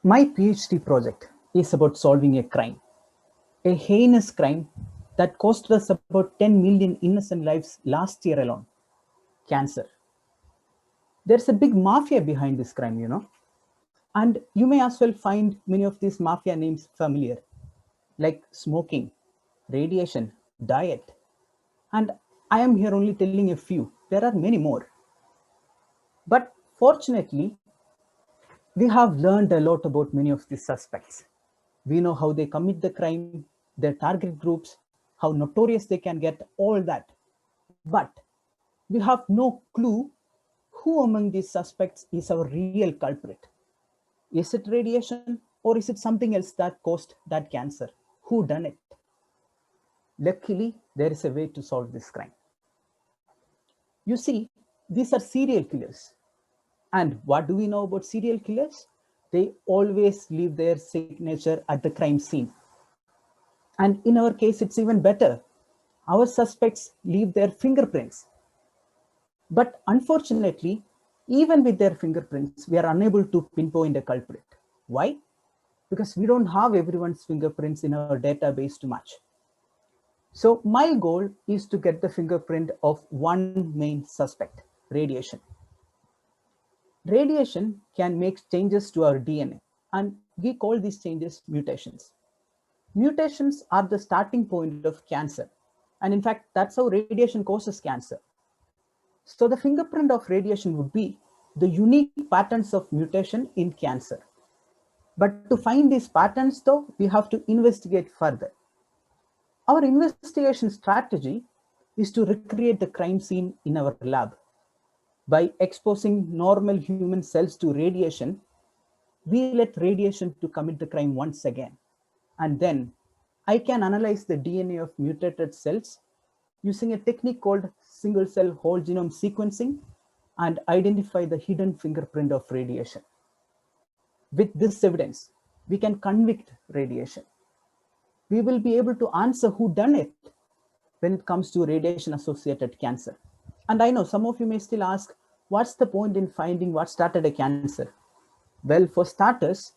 My PhD project is about solving a crime, a heinous crime that cost us about 10 million innocent lives last year alone. Cancer. There's a big mafia behind this crime. And you may as well find many of these mafia names familiar, like smoking, radiation, diet. And I am here only telling a few. There are many more. But fortunately, we have learned a lot about many of these suspects. We know how they commit the crime, their target groups, how notorious they can get, all that. But we have no clue who among these suspects is our real culprit. Is it radiation or is it something else that caused that cancer? Who done it? Luckily, there is a way to solve this crime. You see, these are serial killers. And what do we know about serial killers? They always leave their signature at the crime scene. And in our case, it's even better. Our suspects leave their fingerprints. But unfortunately, even with their fingerprints, we are unable to pinpoint a culprit. Why? Because we don't have everyone's fingerprints in our database too much. So my goal is to get the fingerprint of one main suspect, radiation. Radiation can make changes to our DNA, and we call these changes mutations. Mutations are the starting point of cancer. And in fact, that's how radiation causes cancer. So the fingerprint of radiation would be the unique patterns of mutation in cancer. But to find these patterns, though, we have to investigate further. Our investigation strategy is to recreate the crime scene in our lab. By exposing normal human cells to radiation, we let radiation to commit the crime once again. And then I can analyze the DNA of mutated cells using a technique called single cell whole genome sequencing and identify the hidden fingerprint of radiation. With this evidence, we can convict radiation. We will be able to answer who done it when it comes to radiation associated cancer. And I know some of you may still ask, what's the point in finding what started a cancer? Well, for starters,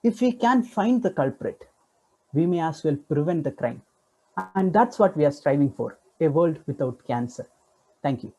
if we can find the culprit, we may as well prevent the crime. And that's what we are striving for, a world without cancer. Thank you.